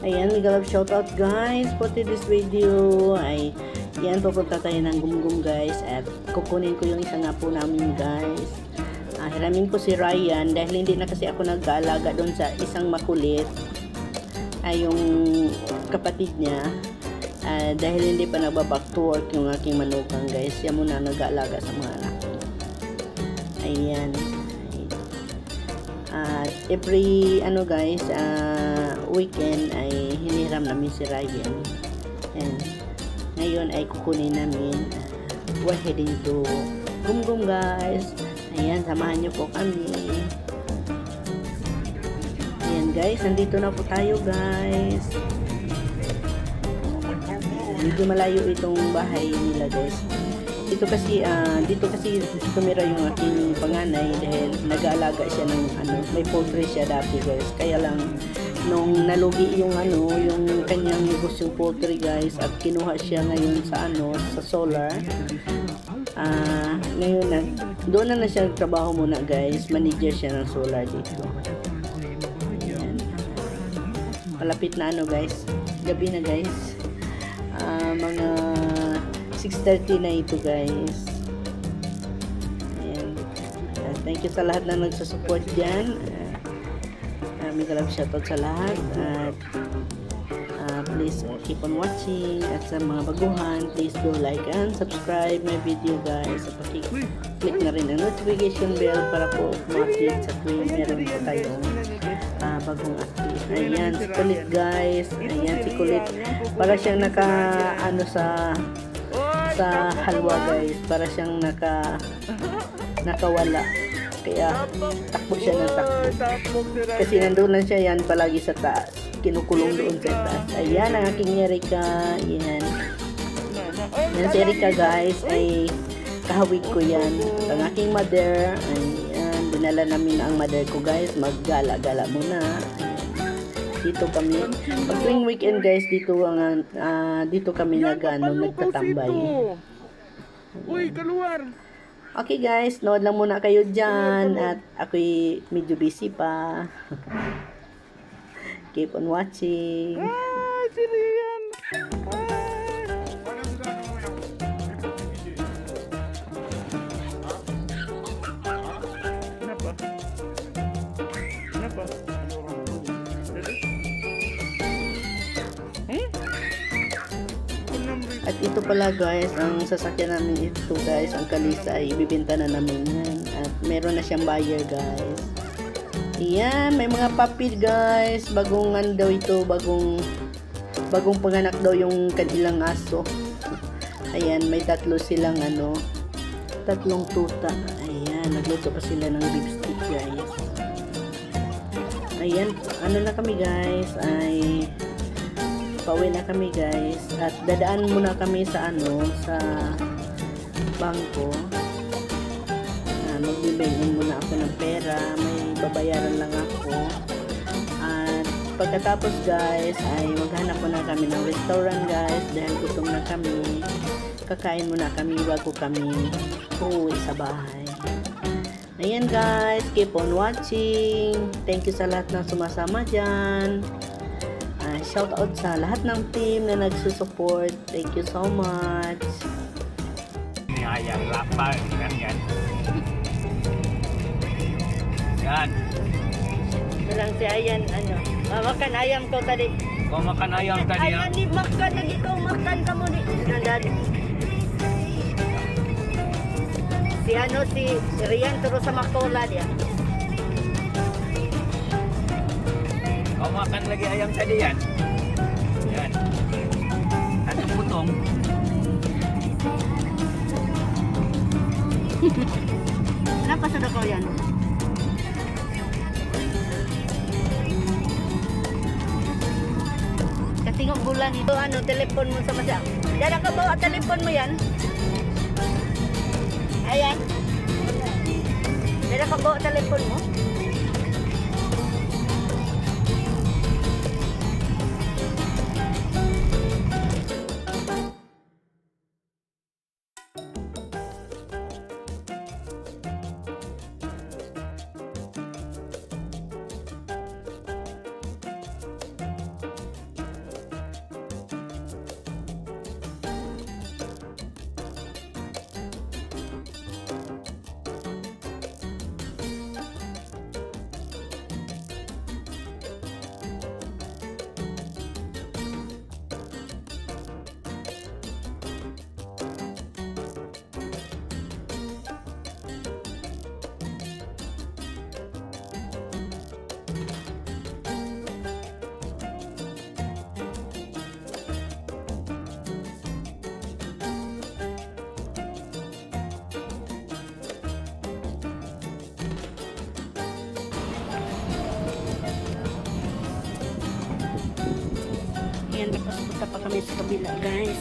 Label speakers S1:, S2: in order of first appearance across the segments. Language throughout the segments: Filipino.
S1: Ayan, mega love shoutout guys for this video. Ay, yan, pupunta tayo ng Gumgum guys. At kukunin ko yung isa nga po namin guys. Hiramin ko si Ryan dahil hindi na kasi ako nag-aalaga doon sa isang makulit. Ay, yung kapatid niya. Dahil hindi pa nagbaback to work yung aking manugang guys. Siya muna nag-aalaga sa mga anak ko. Ayan. At every guys, weekend ay hiniram namin si Ryan. And ngayon ay kukunin namin. We're heading to Gumgum guys. Ayan, samahan niyo po kami. Ayan guys, nandito na po tayo guys. Medyo malayo itong bahay nila guys. Dito kasi tumira yung aking panganay dahil nag-aalaga siya ng may poultry siya dati guys. Kaya lang nung nalugi yung yung kanyang negosyong poultry guys at kinuha siya ngayon sa sa solar. Ngayon doon na siya nagtrabaho muna guys. Manager siya ng solar dito. Ayan. Malapit na guys. Gabi na guys. Mga 6:30 na ito guys. Ayan. Thank you sa lahat na nagsusupport dyan. Mega love shoutout sa lahat. At please keep on watching. At sa mga baguhan, please do like and subscribe my video guys. At click na rin ang notification bell para po ma-update sa tuwing meron po tayong bagong update. Ayan, si Kulit guys. Ayan, si Kulit. Para siyang sa halwa guys, para siyang nakawala, kaya takbo siya ng takbo kasi nandun lang siya yan palagi sa taas, kinukulong doon sa taas. Ayan ang aking Erika. Yan si Erika guys, ay kahawig ko yan, ang aking mother. Ayan, dinala namin ang mother ko guys, maggala-gala muna. Dito kami pag tuwing weekend guys, dito kami nagtatambay.
S2: Uy, keluar.
S1: Okay guys, nood lang muna kayo dyan at ako'y medyo busy pa. Keep on watching.
S2: Sirian. Kenapa? Kenapa?
S1: At ito pala guys, ang sasakyan namin ito guys, ang Kalisa, ay ibibenta na namin yan. At meron na siyang buyer guys. Ayan, may mga puppy guys. Bagong daw ito, bagong panganak daw yung kanilang aso. Ayan, may tatlo silang tatlong tuta. Ayan, nagluto pa sila ng beef stick guys. Ayan, na kami guys, ay pauwi na kami guys at dadaan muna kami sa bangko. Magbibigyan muna ako ng pera, may babayaran lang ako. At pagkatapos guys ay maghanap muna kami ng restaurant guys dahil gutom na kami. Kakain muna kami bago kami uuwi sa bahay. Ayan guys, keep on watching. Thank you sa lahat ng sumasama dyan. Shout out sa lahat ng team na nagsusupport. Thank you so much.
S2: Ayam lapar kan yan. Yan.
S1: Bilang si Ayan, makan ayam kau tadi.
S2: Kau makan ayam tadi ya?
S1: Ayan, di makan lagi kau makan kamu di. Nandali. Si Rian terus sama Kola dia.
S2: Kau makan lagi ayam tadi yan? Yan. Satu potong.
S1: Kenapa sudah kau yan? Katingok bulan itu telepon mo sama siya. Dada ka bawa telepon mo yan? Ayan. Dada ka bawa telepon mo? sasakyan. Tapos punta pa kami sa kabila, guys.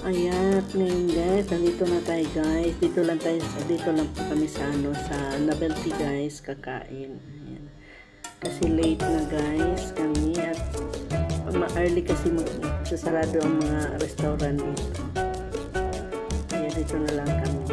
S1: Ayan, at ngayon guys, nandito na tayo guys. Dito lang po kami sa sa Novelty guys, kakain. Ayan. Kasi late na guys kami at early kasi magsasarado ang mga restaurant dito. Kaya dito na lang kami.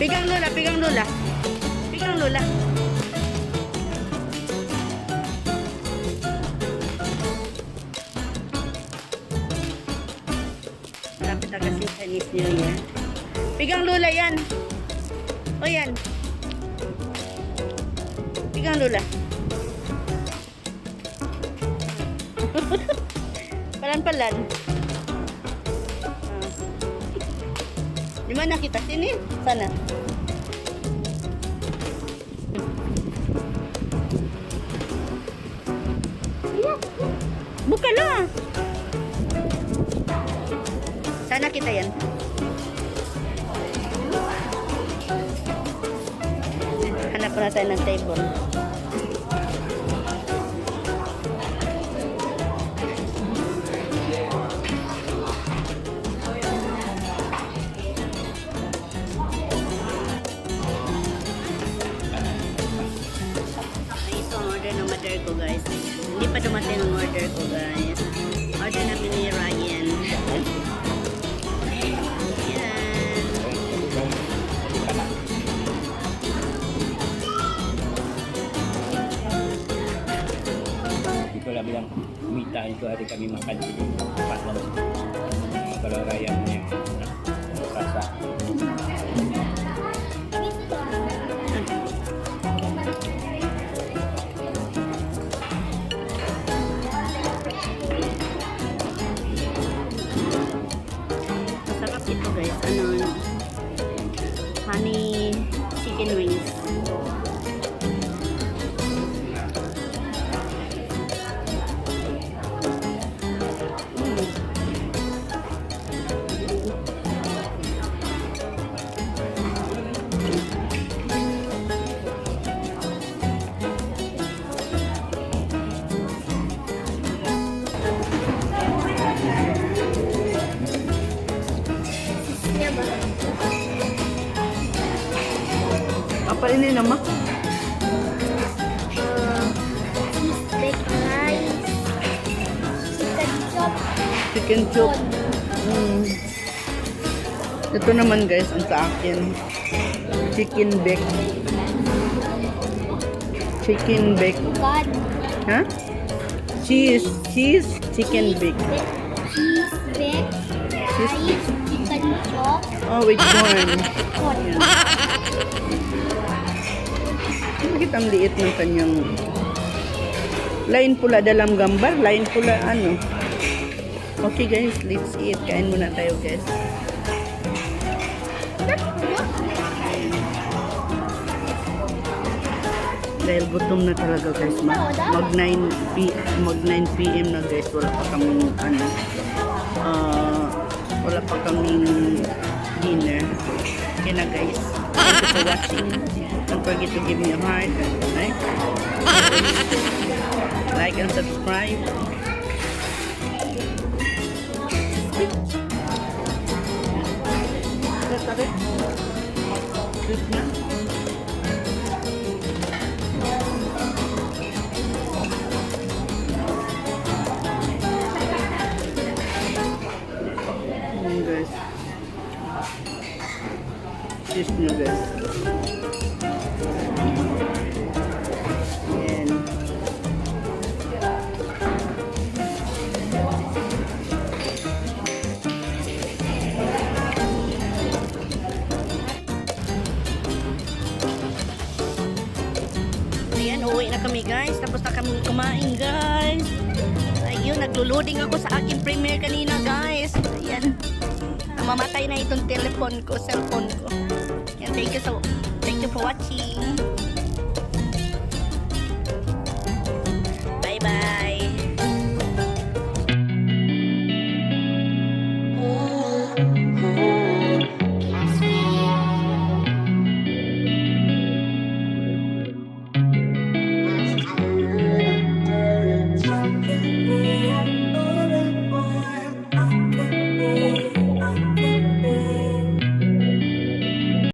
S1: Pigang Lola, pigang Lola. Pigang Lola. Malapit na kasi Chinese New Year. Pigang Lola yan. O yan. Pigang Lola. Palan-palan. Di mana kita? Sini? Sana? Buka lah. Sana kita yan. Hanap na tayo ng table. Order ko guys. Hindi pa dumating ang order ko guys. Order namin ni Ryan. Yan.
S2: Ito lang bilang kumita itu hari kami makan di sini. Pas banget. Kalau rayanya rasa.
S1: Ito guys, honey chicken wings. Apa ini nama?
S3: Steak rice, chicken chop,
S1: Chicken chop. Ito naman guys, ang sa akin. Chicken bake. Chicken bake.
S3: God,
S1: Ha? Cheese, chicken bake.
S3: cheese bake, rice, chicken ketchup.
S1: Oh, with corn.
S3: Corn.
S1: Ayan. Bakit ang liit ng kanyang... Lain pula dalam gambar, lain pula ano. Okay guys, let's eat. Kain muna tayo guys. Dahil gutom na talaga guys. Mag 9 PM na guys. Wala pa kaming ano. Wala pa kaming dinner. Okay na guys. Thank you for watching. Don't forget to give me a heart. Right? Like and subscribe. Sweet na. Guys. Cheese nyo guys. Ayan. Ayan, uwi na kami guys. Tapos na kami kumain guys. Ayun, naglo-loading ako sa aking premiere kanina guys. Ayan. Namamatay na itong cellphone ko. Ayan, thank you for watching.